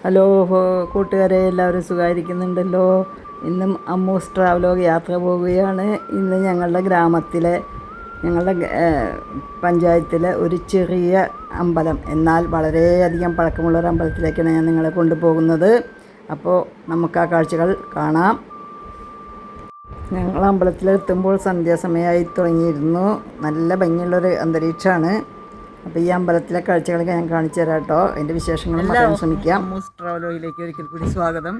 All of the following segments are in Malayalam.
ഹലോ കൂട്ടുകാരെ, എല്ലാവരും സുഖമായിരിക്കുന്നുണ്ടല്ലോ. ഇന്നും അമ്മൂസ് ട്രാവലോഗ് യാത്ര പോവുകയാണ്. ഇന്ന് ഞങ്ങളുടെ ഗ്രാമത്തിലെ പഞ്ചായത്തിലെ ഒരു ചെറിയ അമ്പലം, എന്നാൽ വളരെയധികം പഴക്കമുള്ളൊരു അമ്പലത്തിലേക്കാണ് ഞാൻ നിങ്ങളെ കൊണ്ടുപോകുന്നത്. അപ്പോൾ നമുക്ക് ആ കാഴ്ചകൾ കാണാം. ഞങ്ങൾ അമ്പലത്തിലെത്തുമ്പോൾ സന്ധ്യാസമയമായി തുടങ്ങിയിരുന്നു. നല്ല ഭംഗിയുള്ളൊരു അന്തരീക്ഷമാണ്. അപ്പോൾ ഈ അമ്പലത്തിലെ കാഴ്ചകളൊക്കെ ഞാൻ കാണിച്ചു തരാം കേട്ടോ. അതിൻ്റെ വിശേഷങ്ങളും പറയാൻ ശ്രമിക്കാം. അമ്മൂസ് ട്രാവലോയിലേക്ക് ഒരിക്കൽ കൂടി സ്വാഗതം.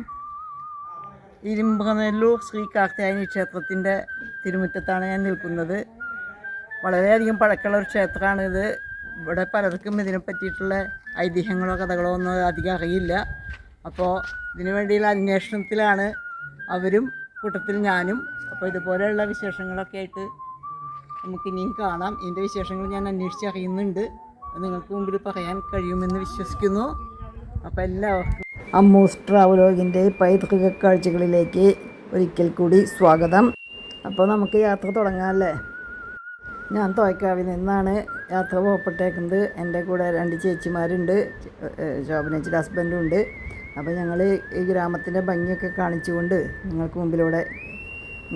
ഇരുമ്പനല്ലൂർ ശ്രീ കാർത്യായനി ക്ഷേത്രത്തിൻ്റെ തിരുമുറ്റത്താണ് ഞാൻ നിൽക്കുന്നത്. വളരെയധികം പഴക്കമുള്ള ഒരു ക്ഷേത്രമാണിത്. ഇവിടെ പലർക്കും ഇതിനെ പറ്റിയിട്ടുള്ള ഐതിഹ്യങ്ങളോ കഥകളോ ഒന്നും അധികം അറിയില്ല. അപ്പോൾ ഇതിനു വേണ്ടിയുള്ള അന്വേഷണത്തിലാണ് അവരും, കൂട്ടത്തിൽ ഞാനും. അപ്പോൾ ഇതുപോലെയുള്ള വിശേഷങ്ങളൊക്കെ ആയിട്ട് നമുക്കിനിയും കാണാം. ഇതിൻ്റെ വിശേഷങ്ങൾ ഞാൻ അന്വേഷിച്ചറിയുന്നുണ്ട്. അത് നിങ്ങൾക്ക് മുമ്പിൽ പറയാൻ കഴിയുമെന്ന് വിശ്വസിക്കുന്നു. അപ്പോൾ എല്ലാവർക്കും അമ്മൂസ് ട്രാവലോഗിൻ്റെ പൈതൃക കാഴ്ചകളിലേക്ക് ഒരിക്കൽ കൂടി സ്വാഗതം. അപ്പോൾ നമുക്ക് യാത്ര തുടങ്ങാമല്ലേ. ഞാൻ തോയ്ക്കാവിൽ നിന്നാണ് യാത്ര പുറപ്പെട്ടേക്കുന്നത്. എൻ്റെ കൂടെ 2 ചേച്ചിമാരുണ്ട്, ശോഭനേച്ചിയുടെ ഹസ്ബൻഡും ഉണ്ട്. അപ്പോൾ ഞങ്ങൾ ഈ ഗ്രാമത്തിൻ്റെ ഭംഗിയൊക്കെ കാണിച്ചുകൊണ്ട് നിങ്ങൾക്ക് മുമ്പിലൂടെ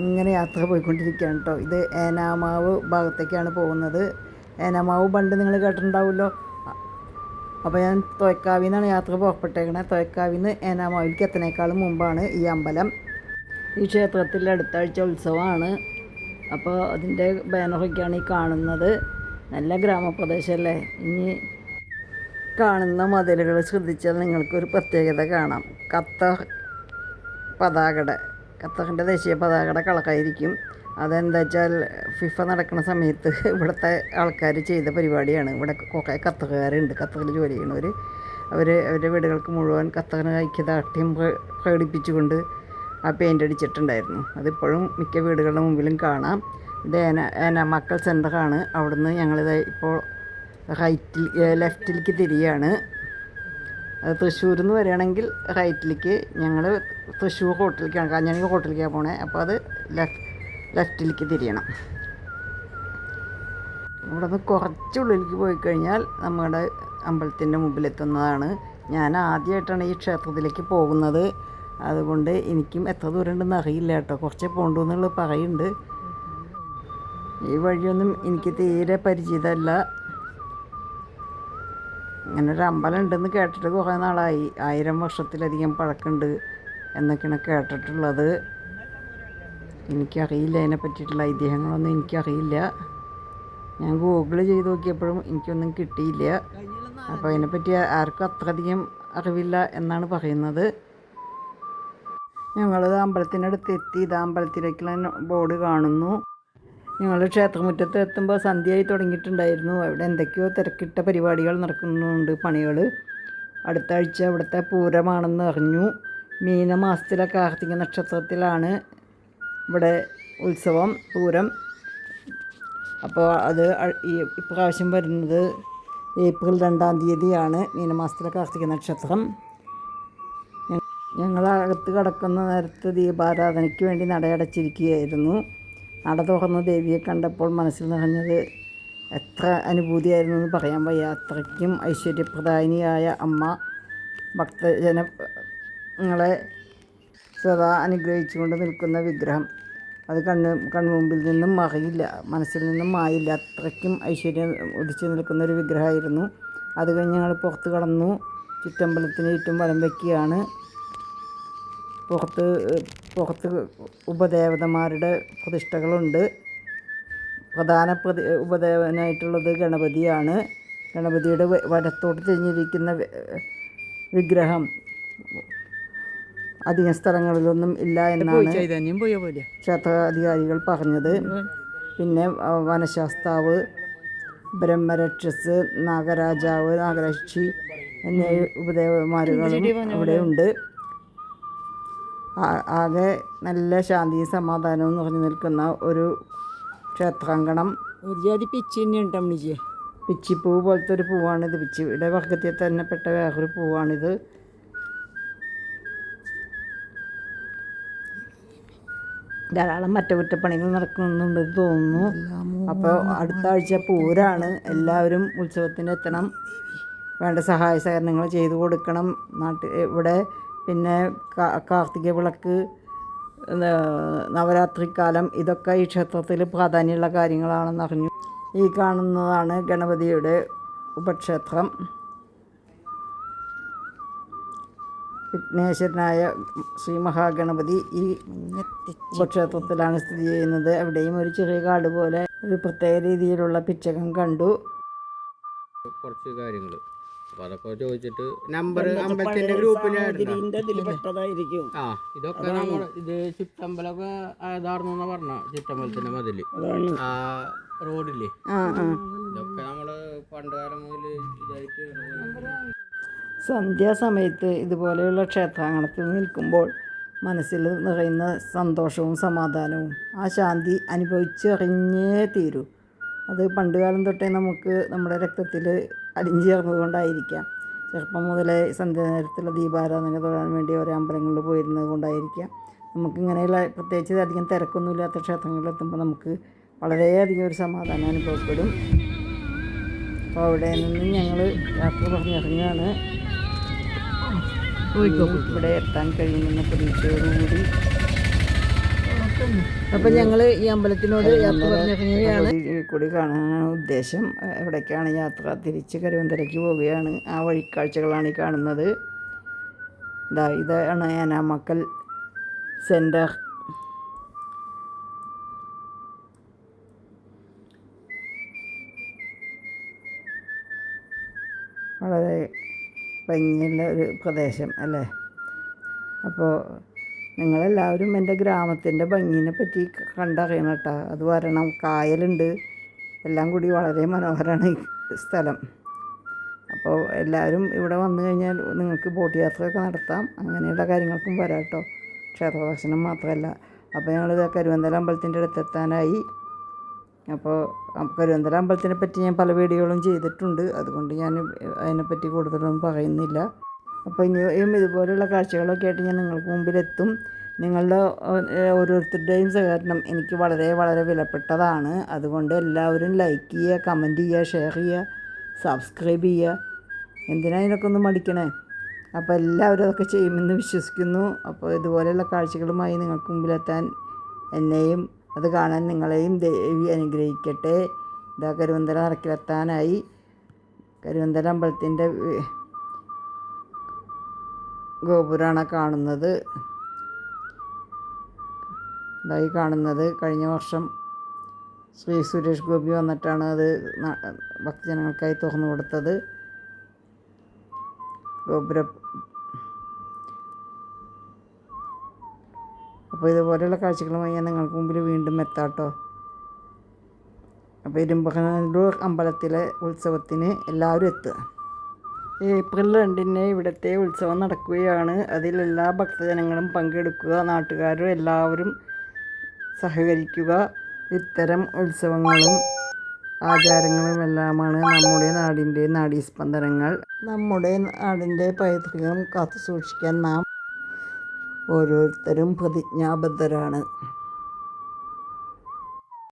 ഇങ്ങനെ യാത്ര പോയിക്കൊണ്ടിരിക്കുകയാണ് കേട്ടോ. ഇത് ഏനാമാവ് ഭാഗത്തേക്കാണ് പോകുന്നത്. ഏനാമാവ് പണ്ട് നിങ്ങൾ കേട്ടിട്ടുണ്ടാവുമല്ലോ. അപ്പോൾ ഞാൻ തോയ്ക്കാവിൽ നിന്നാണ് യാത്ര പുറപ്പെട്ടേക്കണത്. തോയ്ക്കാവിൽ നിന്ന് ഏനാമാവിലേക്ക് എത്തുന്നേക്കാളും മുമ്പാണ് ഈ അമ്പലം. ഈ ക്ഷേത്രത്തിൽ അടുത്ത ആഴ്ച ഉത്സവമാണ്. അപ്പോൾ അതിൻ്റെ ബാനറൊക്കെയാണ് ഈ കാണുന്നത്. നല്ല ഗ്രാമപ്രദേശമല്ലേ. ഇനി കാണുന്ന മതിലുകൾ ശ്രദ്ധിച്ചാൽ നിങ്ങൾക്കൊരു പ്രത്യേകത കാണാം. ഖത്തറിൻ്റെ ദേശീയ പതാകയുടെ കളറായിരിക്കും. അതെന്താ വെച്ചാൽ ഫിഫ നടക്കുന്ന സമയത്ത് ഇവിടുത്തെ ആൾക്കാർ ചെയ്ത പരിപാടിയാണ്. ഇവിടെ കുറേ ഖത്തറുകാരുണ്ട്, ഖത്തറിൽ ജോലി ചെയ്യുന്നവർ. അവരുടെ വീടുകൾക്ക് മുഴുവൻ ഖത്തറിന് ഐക്യദാർഢ്യം പ്രകടിപ്പിച്ചുകൊണ്ട് ആ പെയിൻ്റ് അടിച്ചിട്ടുണ്ടായിരുന്നു. അതിപ്പോഴും മിക്ക വീടുകളുടെ മുമ്പിലും കാണാം. ഇത് മക്കൾ സെൻ്ററാണ്. അവിടുന്ന് ഞങ്ങളിത് ഇപ്പോൾ ലെഫ്റ്റിലേക്ക് തിരിയാണ്. തൃശ്ശൂരിൽ നിന്ന് വരികയാണെങ്കിൽ റൈറ്റിലേക്ക്, ഞങ്ങൾ തൃശ്ശൂർ ഹോട്ടലിലേക്കാണ്, കാഞ്ഞാണി ഹോട്ടലിലേക്കാണ് പോണേ. അപ്പോൾ അത് ലെഫ്റ്റിലേക്ക് തിരിയണം. ഇവിടെ നിന്ന് കുറച്ചുള്ളിലേക്ക് പോയി കഴിഞ്ഞാൽ നമ്മുടെ അമ്പലത്തിൻ്റെ മുമ്പിലെത്തുന്നതാണ്. ഞാൻ ആദ്യമായിട്ടാണ് ഈ ക്ഷേത്രത്തിലേക്ക് പോകുന്നത്. അതുകൊണ്ട് എനിക്കും എത്ര ദൂരം ഉണ്ടെന്ന് അറിയില്ല കേട്ടോ. കുറച്ചേ പോകണ്ടു എന്നുള്ളത് പറയുന്നുണ്ട്. ഈ വഴിയൊന്നും എനിക്ക് തീരെ പരിചിതമല്ല. ഇങ്ങനെ ഒരു അമ്പലം ഉണ്ടെന്ന് കേട്ടിട്ട് കുറേ നാളായി. 1000 വർഷത്തിലധികം പഴക്കമുണ്ട് എന്നൊക്കെയാണ് കേട്ടിട്ടുള്ളത്. എനിക്കറിയില്ല, അതിനെ പറ്റിയിട്ടുള്ള ഐതിഹ്യങ്ങളൊന്നും എനിക്കറിയില്ല. ഞാൻ ഗൂഗിൾ ചെയ്ത് നോക്കിയപ്പോഴും എനിക്കൊന്നും കിട്ടിയില്ല. അപ്പോൾ അതിനെപ്പറ്റി ആർക്കും അത്രയധികം അറിവില്ല എന്നാണ് പറയുന്നത്. ഞങ്ങൾ അമ്പലത്തിനടുത്ത് എത്തി. ഇത് അമ്പലത്തിലേക്കുള്ള ബോർഡ് കാണുന്നു. ഞങ്ങൾ ക്ഷേത്രമുറ്റത്ത് എത്തുമ്പോൾ സന്ധ്യയായി തുടങ്ങിയിട്ടുണ്ടായിരുന്നു. അവിടെ എന്തൊക്കെയോ തിരക്കിട്ട പരിപാടികൾ നടക്കുന്നുണ്ട്, പണികൾ. അടുത്ത ആഴ്ച ഇവിടുത്തെ പൂരമാണെന്ന് അറിഞ്ഞു. മീനമാസത്തിലെ കാർത്തിക നക്ഷത്രത്തിലാണ് ഇവിടെ ഉത്സവം, പൂരം. അപ്പോൾ അത് ഇപ്രാവശ്യം വരുന്നത് ഏപ്രിൽ 2-ാം തീയതിയാണ്, മീനമാസത്തിലെ കാർത്തിക നക്ഷത്രം. ഞങ്ങളകത്ത് കടക്കുന്ന നേരത്ത് ദീപാരാധനയ്ക്ക് വേണ്ടി നടയടച്ചിരിക്കുകയായിരുന്നു. നട തുറന്ന് ദേവിയെ കണ്ടപ്പോൾ മനസ്സിൽ നിറഞ്ഞത് എത്ര അനുഭൂതിയായിരുന്നു എന്ന് പറയാൻ വയ്യ. അത്രയ്ക്കും ഐശ്വര്യപ്രദായിനിയായ അമ്മ ഭക്തജനങ്ങളെ സദാ അനുഗ്രഹിച്ചുകൊണ്ട് നിൽക്കുന്ന വിഗ്രഹം. അത് കൺമുമ്പിൽ നിന്നും മറയില്ല, മനസ്സിൽ നിന്നും മായില്ല. അത്രയ്ക്കും ഐശ്വര്യം ഉദിച്ചു നിൽക്കുന്നൊരു വിഗ്രഹമായിരുന്നു. അത് കഴിഞ്ഞ് ഞങ്ങൾ പുറത്ത് കടന്നു. ചുറ്റമ്പലത്തിന് ചുറ്റും വലം വയ്ക്കുകയാണ്. പുറത്ത് ഉപദേവതമാരുടെ പ്രതിഷ്ഠകളുണ്ട്. പ്രധാന ഉപദേവനായിട്ടുള്ളത് ഗണപതിയാണ്. ഗണപതിയുടെ വലത്തോട്ട് തിരിഞ്ഞിരിക്കുന്ന വിഗ്രഹം അധികം സ്ഥലങ്ങളിലൊന്നും ഇല്ല എന്നാണ് ക്ഷേത്രാധികാരികൾ പറഞ്ഞത്. പിന്നെ വനശാസ്താവ്, ബ്രഹ്മരക്ഷസ്, നാഗരാജാവ്, നാഗരക്ഷി എന്നീ ഉപദേവന്മാരുകളും അവിടെയുണ്ട്. ആകെ നല്ല ശാന്തിയും സമാധാനവും നിറഞ്ഞു നിൽക്കുന്ന ഒരു ക്ഷേത്രാങ്കണം. ഒരു ജാതി പിച്ചി തന്നെയുണ്ട് അമ്മണിജി. പിച്ചിപ്പൂ പോലത്തെ ഒരു പൂവാണിത്. പിച്ചിയുടെ വർഗത്തിൽ തന്നെ പെട്ട വേറൊരു പൂവാണിത്. ധാരാളം അറ്റകുറ്റപ്പണികൾ നടക്കുന്നുണ്ടെന്ന് തോന്നുന്നു. അപ്പോൾ അടുത്ത ആഴ്ച പൂരാണ്. എല്ലാവരും ഉത്സവത്തിന് എത്തണം. വേണ്ട സഹായ സഹകരണങ്ങൾ ചെയ്തു കൊടുക്കണം. ഇവിടെ പിന്നെ കാർത്തിക വിളക്ക്, നവരാത്രിക്കാലം, ഇതൊക്കെ ഈ ക്ഷേത്രത്തിൽ പ്രാധാന്യമുള്ള കാര്യങ്ങളാണെന്ന് അറിഞ്ഞു. ഈ കാണുന്നതാണ് ഗണപതിയുടെ ഉപക്ഷേത്രം. വിഘ്നേശ്വരനായ ശ്രീ മഹാഗണപതി ഈ ഉപക്ഷേത്രത്തിലാണ് സ്ഥിതി ചെയ്യുന്നത്. അവിടെയും ഒരു ചെറിയ കാട് പോലെ ഒരു പ്രത്യേക രീതിയിലുള്ള പിച്ചകം കണ്ടു. കുറച്ച് കാര്യങ്ങൾ അപ്പോൾ അതൊക്കെ ചോദിച്ചിട്ട് നമ്പർ അമ്പലത്തിൻ്റെ ഗ്രൂപ്പിലായിരിക്കും. ഇതൊക്കെ നമ്മൾ ഇത് ചുറ്റമ്പലമൊക്കെ ഏതാർന്നു പറഞ്ഞ ചുറ്റമ്പലത്തിൻ്റെ മതിൽ ആ റോഡില്ലേ, ഇതൊക്കെ നമ്മൾ പണ്ട് കാലം മുതൽ ഇതായിട്ട്. സന്ധ്യാസമയത്ത് ഇതുപോലെയുള്ള ക്ഷേത്രാങ്കണത്തിൽ നിൽക്കുമ്പോൾ മനസ്സിൽ നിറയുന്ന സന്തോഷവും സമാധാനവും ആ ശാന്തി അനുഭവിച്ചറിഞ്ഞേ തീരൂ. അത് പണ്ടുകാലം തൊട്ടേ നമുക്ക് നമ്മുടെ രക്തത്തിൽ അലിഞ്ഞേർന്നതുകൊണ്ടായിരിക്കാം. ചെറുപ്പം മുതലേ സന്ധ്യാനേരത്തുള്ള ദീപാരാധന തൊഴാൻ വേണ്ടി ഓരോ അമ്പലങ്ങളിൽ പോയിരുന്നത് കൊണ്ടായിരിക്കാം. നമുക്കിങ്ങനെയുള്ള പ്രത്യേകിച്ച് അധികം തിരക്കൊന്നുമില്ലാത്ത ക്ഷേത്രങ്ങളിലെത്തുമ്പോൾ നമുക്ക് വളരെയധികം ഒരു സമാധാനം അനുഭവപ്പെടും. അപ്പോൾ അവിടെ നിന്ന് ഞങ്ങൾ യാത്ര പറഞ്ഞിറങ്ങുകയാണ്. ഇവിടെ എത്താൻ കഴിയുമെന്ന പ്രതീക്ഷയോടുകൂടി അപ്പം ഞങ്ങൾ ഈ അമ്പലത്തിനോട് യാത്ര പറഞ്ഞിറങ്ങുകയാണ്. കൂടി കാണാനാണ് ഉദ്ദേശം. എവിടേക്കാണ് യാത്ര? തിരിച്ച് കരുവന്തലയ്ക്ക് പോവുകയാണ്. ആ വഴിക്കാഴ്ചകളാണ് ഈ കാണുന്നത്. ഇതാണ് ഏനാമക്കൽ സെൻറ്റർ. വളരെ ഭംഗിയുള്ള ഒരു പ്രദേശം അല്ലേ? അപ്പോൾ നിങ്ങളെല്ലാവരും എൻ്റെ ഗ്രാമത്തിൻ്റെ ഭംഗിനെ പറ്റി കണ്ടറിയണം കേട്ടോ. അത് വരണം. കായലുണ്ട്, എല്ലാം കൂടി വളരെ മനോഹരമാണ് ഈ സ്ഥലം. അപ്പോൾ എല്ലാവരും ഇവിടെ വന്നു കഴിഞ്ഞാൽ നിങ്ങൾക്ക് ബോട്ട് യാത്രയൊക്കെ നടത്താം. അങ്ങനെയുള്ള കാര്യങ്ങൾക്കും വരാം കേട്ടോ, ക്ഷേത്ര ദർശനം മാത്രമല്ല. അപ്പോൾ ഞങ്ങൾ കരുവന്തല അമ്പലത്തിൻ്റെ അടുത്തെത്താനായി. അപ്പോൾ കരുവന്തല അമ്പലത്തിനെ പറ്റി ഞാൻ പല വീഡിയോകളും ചെയ്തിട്ടുണ്ട്, അതുകൊണ്ട് ഞാൻ അതിനെപ്പറ്റി കൂടുതലൊന്നും പറയുന്നില്ല. അപ്പോൾ ഇനിയും ഇതുപോലെയുള്ള കാഴ്ചകളൊക്കെ ആയിട്ട് ഞാൻ നിങ്ങൾക്ക് മുമ്പിലെത്തും. നിങ്ങളുടെ ഓരോരുത്തരുടെയും സഹകരണം എനിക്ക് വളരെ വളരെ വിലപ്പെട്ടതാണ്. അതുകൊണ്ട് എല്ലാവരും ലൈക്ക് ചെയ്യുക, കമൻറ്റ് ചെയ്യുക, ഷെയർ ചെയ്യുക, സബ്സ്ക്രൈബ് ചെയ്യുക. എന്തിനാ ഇതിനൊക്കെ ഒന്ന് മടിക്കണേ? അപ്പോൾ എല്ലാവരും അതൊക്കെ ചെയ്യുമെന്ന് വിശ്വസിക്കുന്നു. അപ്പോൾ ഇതുപോലെയുള്ള കാഴ്ചകളുമായി നിങ്ങൾക്ക് മുമ്പിലെത്താൻ എന്നെയും അത് കാണാൻ നിങ്ങളെയും ദേവി അനുഗ്രഹിക്കട്ടെ. ഇതാ കരുവന്തല നടക്കിലെത്താനായി. കരുവന്തല അമ്പലത്തിൻ്റെ ഗോപുരമാണ് കാണുന്നത്. ഇതായി കാണുന്നത് കഴിഞ്ഞ വർഷം ശ്രീ സുരേഷ് ഗോപി വന്നിട്ടാണ് അത് ഭക്തജനങ്ങൾക്കായി തുറന്നു കൊടുത്തത്. ഗോപുരം. അപ്പോൾ ഇതുപോലെയുള്ള കാഴ്ചകളുമായി ഞാൻ നിങ്ങൾക്ക് മുമ്പിൽ വീണ്ടും എത്താട്ടോ. അപ്പോൾ ഇരുമ്പകനല്ലൂർ അമ്പലത്തിലെ ഉത്സവത്തിന് എല്ലാവരും എത്തുക. ഏപ്രിൽ 2 ഇവിടുത്തെ ഉത്സവം നടക്കുകയാണ്. അതിലെല്ലാ ഭക്തജനങ്ങളും പങ്കെടുക്കുക. നാട്ടുകാരും എല്ലാവരും സഹകരിക്കുക. ഇത്തരം ഉത്സവങ്ങളും ആചാരങ്ങളും എല്ലാമാണ് നമ്മുടെ നാടിൻ്റെ നാഡീസ്പന്ദനങ്ങൾ. നമ്മുടെ നാടിൻ്റെ പൈതൃകം കാത്തു സൂക്ഷിക്കാൻ നാം ഓരോരുത്തരും പ്രതിജ്ഞാബദ്ധരാണ്.